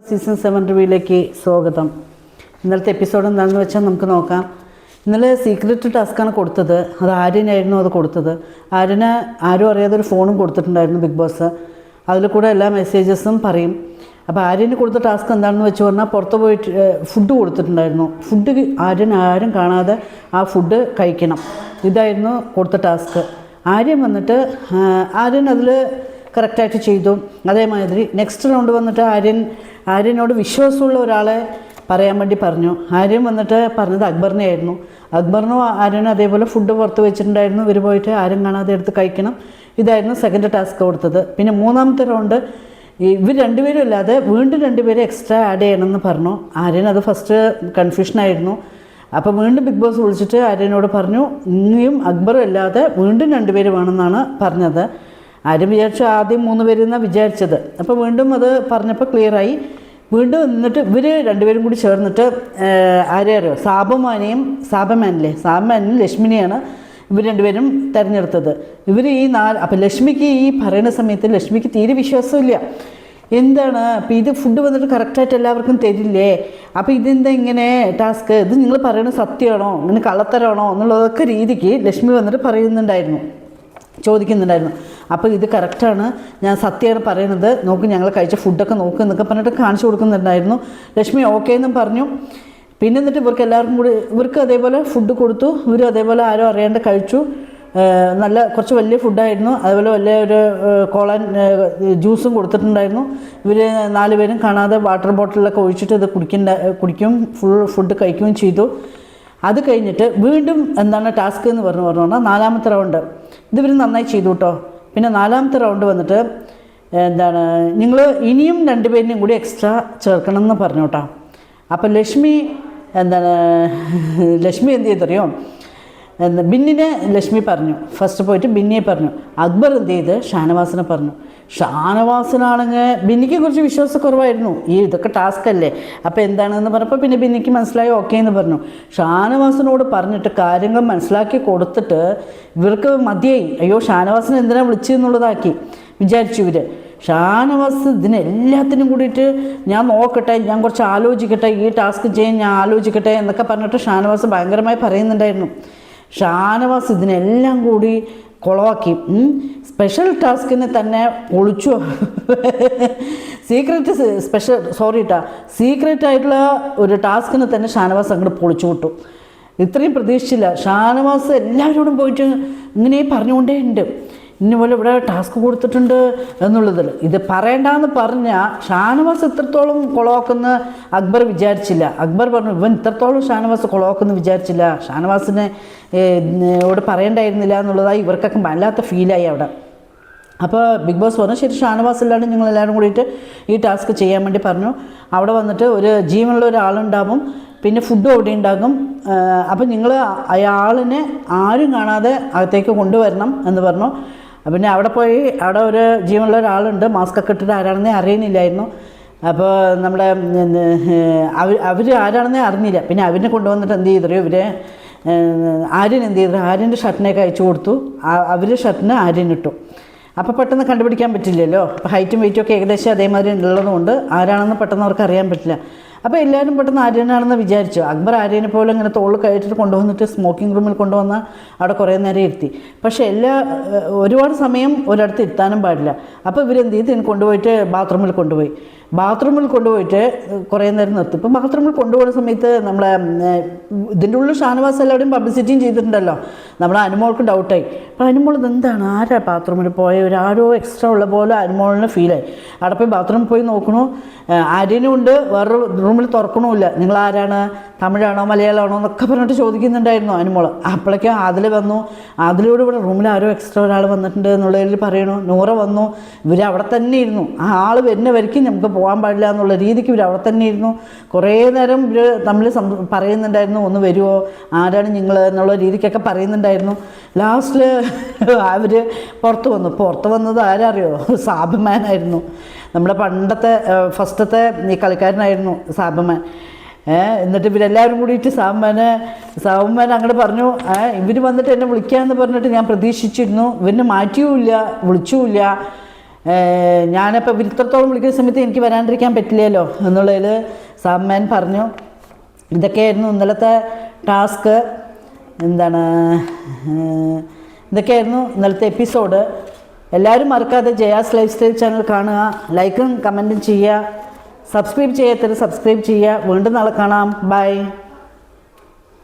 Season 7 റിവ്യൂയിലേക്ക് സ്വാഗതം. ഇന്നലത്തെ episode എന്താണെന്ന് വെച്ചാൽ നമുക്ക് നോക്കാം. ഇന്നലെ സീക്രട്ട് ടാസ്ക്കാണ് കൊടുത്തത്. അത് ആര്യനായിരുന്നു അത് കൊടുത്തത്. ആര്യന് ആരും അറിയാതെ ഒരു ഫോണും കൊടുത്തിട്ടുണ്ടായിരുന്നു ബിഗ് ബോസ്. അതിൽ കൂടെ എല്ലാ മെസ്സേജസും പറയും. അപ്പോൾ ആര്യന് കൊടുത്ത ടാസ്ക് എന്താണെന്ന് വെച്ച് പറഞ്ഞാൽ പുറത്ത് പോയിട്ട് ഫുഡ് കൊടുത്തിട്ടുണ്ടായിരുന്നു. ഫുഡ് ആരും കാണാതെ ആ ഫുഡ് കഴിക്കണം. ഇതായിരുന്നു കൊടുത്ത ടാസ്ക്. ആര്യൻ വന്നിട്ട് ആര്യൻ അതിൽ കറക്റ്റായിട്ട് ചെയ്തു. അതേമാതിരി നെക്സ്റ്റ് റൗണ്ട് വന്നിട്ട് ആര്യനോട് വിശ്വാസമുള്ള ഒരാളെ പറയാൻ വേണ്ടി പറഞ്ഞു. ആര്യൻ വന്നിട്ട് പറഞ്ഞത് അക്ബറിനെ ആയിരുന്നു. അക്ബറിനും ആര്യനും അതേപോലെ ഫുഡ് പുറത്ത് വെച്ചിട്ടുണ്ടായിരുന്നു. ഇവർ പോയിട്ട് ആരും കാണാതെ എടുത്ത് കഴിക്കണം. ഇതായിരുന്നു സെക്കൻഡ് ടാസ്ക് കൊടുത്തത്. പിന്നെ മൂന്നാമത്തെ റൗണ്ട് ഇവർ രണ്ടുപേരും അല്ലാതെ വീണ്ടും രണ്ടുപേരെ എക്സ്ട്രാ ആഡ് ചെയ്യണമെന്ന് പറഞ്ഞു. ആര്യൻ അത് ഫസ്റ്റ് കൺഫ്യൂഷനായിരുന്നു. അപ്പോൾ വീണ്ടും ബിഗ് ബോസ് വിളിച്ചിട്ട് ആര്യനോട് പറഞ്ഞു, ഇനിയും അക്ബറും അല്ലാതെ വീണ്ടും രണ്ടുപേര് വേണമെന്നാണ് പറഞ്ഞത്. ആരും വിചാരിച്ചു ആദ്യം 3 പേരെന്നാണ് വിചാരിച്ചത്. അപ്പോൾ വീണ്ടും അത് പറഞ്ഞപ്പോൾ ക്ലിയറായി. വീണ്ടും എന്നിട്ട് ഇവർ രണ്ടുപേരും കൂടി ചേർന്നിട്ട് ആരെയോ സാബമാനും ലക്ഷ്മിനെയാണ് ഇവർ രണ്ടുപേരും തിരഞ്ഞെടുത്തത്. ഇവർ അപ്പോൾ ലക്ഷ്മിക്ക് ഈ പറയുന്ന സമയത്ത് ലക്ഷ്മിക്ക് തീരെ വിശ്വാസമില്ല. എന്താണ് അപ്പോൾ ഇത് ഫുഡ് വന്നിട്ട് കറക്റ്റായിട്ട് എല്ലാവർക്കും തരില്ലേ, അപ്പോൾ ഇതെന്താ ഇങ്ങനെ ടാസ്ക്, ഇത് നിങ്ങൾ പറയുന്നത് സത്യമാണോ ഇങ്ങനെ കള്ളത്തരമാണോ എന്നുള്ളതൊക്കെ രീതിക്ക് ലക്ഷ്മി വന്നിട്ട് ചോദിക്കുന്നുണ്ടായിരുന്നു. അപ്പോൾ ഇത് കറക്റ്റാണ്, ഞാൻ സത്യമാണ് പറയുന്നത്, നോക്ക് ഞങ്ങൾ കഴിച്ച ഫുഡൊക്കെ നോക്ക് എന്നൊക്കെ പറഞ്ഞിട്ട് കാണിച്ചു കൊടുക്കുന്നുണ്ടായിരുന്നു. ലക്ഷ്മി ഓക്കെ എന്നും പറഞ്ഞു. പിന്നെ എന്നിട്ട് ഇവർക്ക് എല്ലാവർക്കും കൂടി ഇവർക്ക് അതേപോലെ ഫുഡ് കൊടുത്തു. ഇവർ അതേപോലെ ആരും അറിയാണ്ട് കഴിച്ചു. നല്ല കുറച്ച് വലിയ ഫുഡായിരുന്നു. അതുപോലെ വലിയ ഒരു കോളൻ ജ്യൂസും കൊടുത്തിട്ടുണ്ടായിരുന്നു. ഇവർ 4 പേരും കാണാതെ വാട്ടർ ബോട്ടിലൊക്കെ ഒഴിച്ചിട്ട് ഇത് കുടിക്കും ഫുൾ ഫുഡ് കഴിക്കുകയും ചെയ്തു. അത് കഴിഞ്ഞിട്ട് വീണ്ടും എന്താണ് ടാസ്ക് എന്ന് പറഞ്ഞാൽ 4ാമത്തെ റൗണ്ട് ഇതിവർ നന്നായി ചെയ്തു കേട്ടോ. പിന്നെ 4ാമത്തെ റൗണ്ട് വന്നിട്ട് എന്താണ് നിങ്ങൾ ഇനിയും 2 പേരിനെയും കൂടി എക്സ്ട്രാ ചേർക്കണം എന്ന് പറഞ്ഞു കേട്ടോ. അപ്പം ലക്ഷ്മി എന്ത് ചെയ്തറിയോ, ബിന്നിനെ ലക്ഷ്മി പറഞ്ഞു. ഫസ്റ്റ് പോയിട്ട് ബിന്നിയെ പറഞ്ഞു. അക്ബർ എന്ത് ചെയ്ത് ഷാനവാസിനെ പറഞ്ഞു. ഷാനവാസിനാണെങ്കിൽ ബിന്നിക്ക് കുറച്ച് വിശ്വാസക്കുറവായിരുന്നു. ഇതൊക്കെ ടാസ്ക് അല്ലേ, അപ്പോൾ എന്താണെന്ന് പറഞ്ഞപ്പോൾ പിന്നെ ബിന്നിക്ക് മനസ്സിലായി ഓക്കെ എന്ന് പറഞ്ഞു. ഷാനവാസിനോട് പറഞ്ഞിട്ട് കാര്യങ്ങൾ മനസ്സിലാക്കി കൊടുത്തിട്ട് ഇവർക്ക് മതിയായി. അയ്യോ ഷാനവാസിനെ എന്തിനാ വിളിച്ചെന്നുള്ളതാക്കി വിചാരിച്ചു ഇവർ. ഷാനവാസ് ഇതിനെല്ലാത്തിനും കൂടിയിട്ട് ഞാൻ നോക്കട്ടെ, ഞാൻ കുറച്ച് ആലോചിക്കട്ടെ, ഈ ടാസ്ക് ചെയ്യാൻ ഞാൻ ആലോചിക്കട്ടെ എന്നൊക്കെ പറഞ്ഞിട്ട് ഷാനവാസ് ഭയങ്കരമായി പറയുന്നുണ്ടായിരുന്നു. ഷാനവാസ് ഇതിനെല്ലാം കൂടി കുളവാക്കി. സ്പെഷ്യൽ ടാസ്കിനെ തന്നെ പൊളിച്ചു. സീക്രട്ടായിട്ടുള്ള ഒരു ടാസ്കിനെ തന്നെ ഷാനവാസ് അങ്ങോട്ട് പൊളിച്ചു വിട്ടു. ഇത്രയും പ്രതീക്ഷിച്ചില്ല. ഷാനവാസ് എല്ലാവരോടും പോയിട്ട് ഇങ്ങനെ പറഞ്ഞുകൊണ്ടേ ഉണ്ട്, ഇന്നുപോലെ ഇവിടെ ടാസ്ക് കൊടുത്തിട്ടുണ്ട് എന്നുള്ളതിൽ. ഇത് പറയണ്ടെന്ന് പറഞ്ഞാൽ ഷാനവാസ് ഇത്രത്തോളം കുളവാക്കുന്ന അക്ബർ വിചാരിച്ചില്ല. അക്ബർ പറഞ്ഞു ഇവൻ ഇത്രത്തോളം ഷാനവാസ് കുളവാക്കുന്ന വിചാരിച്ചില്ല, ഷാനവാസിനെ ഇവിടെ പറയണ്ടായിരുന്നില്ല എന്നുള്ളതായി ഇവർക്കൊക്കെ വല്ലാത്ത ഫീലായി അവിടെ. അപ്പോൾ ബിഗ് ബോസ് പറഞ്ഞു ശരി ഷാനവാസ് അല്ലാണ്ട് നിങ്ങളെല്ലാവരും കൂടിയിട്ട് ഈ ടാസ്ക് ചെയ്യാൻ വേണ്ടി പറഞ്ഞു. അവിടെ വന്നിട്ട് ഒരു ജീവനുള്ള ഒരാളുണ്ടാകും, പിന്നെ ഫുഡും അവിടെ ഉണ്ടാകും. അപ്പം നിങ്ങൾ അയാളിനെ ആരും കാണാതെ അകത്തേക്ക് കൊണ്ടുവരണം എന്ന് പറഞ്ഞു. പിന്നെ അവിടെ പോയി അവിടെ ഒരു ജീവനുള്ള ഒരാളുണ്ട്, മാസ്ക് ഒക്കെ ഇട്ടിട്ട് ആരാണെന്നേ അറിയുന്നില്ലായിരുന്നു. അപ്പോൾ നമ്മുടെ അവർ ആരാണെന്നേ അറിഞ്ഞില്ല. പിന്നെ അവരിനെ കൊണ്ടുവന്നിട്ട് എന്ത് ചെയ്തറിയോ ഇവർ ആര്യൻ എന്ത് ചെയ്തു, ആര്യൻ്റെ ഷർട്ടിനൊക്കെ അയച്ചു കൊടുത്തു. അവർ ഷർട്ടിന് ആര്യനിട്ടു. അപ്പോൾ പെട്ടെന്ന് കണ്ടുപിടിക്കാൻ പറ്റില്ലല്ലോ. അപ്പോൾ ഹൈറ്റും വെയിറ്റും ഒക്കെ ഏകദേശം അതേമാതിരി ഉള്ളതുകൊണ്ട് ആരാണെന്ന് പെട്ടെന്ന് അവർക്ക് അറിയാൻ പറ്റില്ല. അപ്പോൾ എല്ലാവരും പെട്ടെന്ന് ആര്യനാണെന്ന് വിചാരിച്ചു. അക്ബർ ആര്യനെ പോലെ ഇങ്ങനെ തോളിൽ കയറ്റിട്ട് കൊണ്ടുവന്നിട്ട് സ്മോക്കിംഗ് റൂമിൽ കൊണ്ടുവന്ന് അവിടെ കുറേ നേരം ഇരുത്തി. പക്ഷേ ഒരുപാട് സമയം ഒരിടത്ത് ഇരുത്താനും പാടില്ല. അപ്പോൾ ഇവരെന്ത് ചെയ്ത് കൊണ്ടുപോയിട്ട് ബാത്റൂമിൽ കൊണ്ടുപോയിട്ട് കുറേ നേരം നിർത്തി. ഇപ്പം ബാത്റൂമിൽ കൊണ്ടുപോകുന്ന സമയത്ത് നമ്മളെ ഇതിൻ്റെ ഉള്ളിൽ ഷാനവാസ് എല്ലാവരുടെയും പബ്ലിസിറ്റിയും ചെയ്തിട്ടുണ്ടല്ലോ. നമ്മുടെ അനുമോൾക്ക് ഡൗട്ടായി. അപ്പോൾ അനുമോൾ ഇതെന്താണ് ആരാ ബാത്റൂമിൽ ആരോ എക്സ്ട്രാ ഉള്ള പോലെ അനുമോളിന് ഫീലായി. അവിടെ പോയി ബാത്റൂമിൽ പോയി നോക്കണു, ആര്യനും ഉണ്ട്, വേറൊരു റൂമിൽ തുറക്കണമില്ല. നിങ്ങൾ ആരാണ്, തമിഴാണോ മലയാളമാണോ എന്നൊക്കെ പറഞ്ഞിട്ട് ചോദിക്കുന്നുണ്ടായിരുന്നു അനുമോൾ. അപ്പോഴേക്കും ആദിൽ വന്നു. ആദിലോട് ഇവിടെ റൂമിൽ ആരോ എക്സ്ട്രാ ഒരാൾ വന്നിട്ടുണ്ട് എന്നുള്ളതിൽ പറയണു. നൂറ വന്നു. ഇവർ അവിടെ തന്നെ ഇരുന്നു. ആ ആൾ വരുന്ന വരയ്ക്കും നമുക്ക് പോകാൻ പാടില്ല എന്നുള്ള രീതിക്ക് ഇവർ അവിടെ തന്നെ ഇരുന്നു. കുറേ നേരം ഇവർ തമ്മിൽ പറയുന്നുണ്ടായിരുന്നു, ഒന്ന് വരുമോ, ആരാണ് നിങ്ങൾ എന്നുള്ള രീതിക്കൊക്കെ പറയുന്നുണ്ടായിരുന്നു. ലാസ്റ്റിൽ അവർ പുറത്ത് വന്നത് ആരറിയോ, സാബമാനായിരുന്നു. നമ്മുടെ പണ്ടത്തെ ഫസ്റ്റത്തെ ഈ കളിക്കാരനായിരുന്നു സാബമാൻ. എന്നിട്ട് ഇവരെല്ലാവരും കൂടിയിട്ട് സാബുമാൻ അങ്ങോട്ട് പറഞ്ഞു, ഇവർ വന്നിട്ട് എന്നെ വിളിക്കാമെന്ന് പറഞ്ഞിട്ട് ഞാൻ പ്രതീക്ഷിച്ചിരുന്നു, ഇവരിനെ മാറ്റിയുമില്ല വിളിച്ചുമില്ല, ഞാനിപ്പോൾ ഇത്രത്തോളം വിളിക്കുന്ന സമയത്ത് എനിക്ക് വരാണ്ടിരിക്കാൻ പറ്റില്ലല്ലോ എന്നുള്ളതിൽ സാംമാൻ പറഞ്ഞു. ഇതൊക്കെയായിരുന്നു ഇന്നലത്തെ ടാസ്ക്. ഇതൊക്കെയായിരുന്നു ഇന്നലത്തെ എപ്പിസോഡ്. എല്ലാവരും മറക്കാതെ ജയാസ് ലൈഫ് സ്റ്റൈൽ ചാനൽ കാണുക, ലൈക്കും കമൻറ്റും ചെയ്യുക, സബ്സ്ക്രൈബ് ചെയ്യാത്തവർ സബ്സ്ക്രൈബ് ചെയ്യുക. വീണ്ടും നാളെ കാണാം. ബൈ.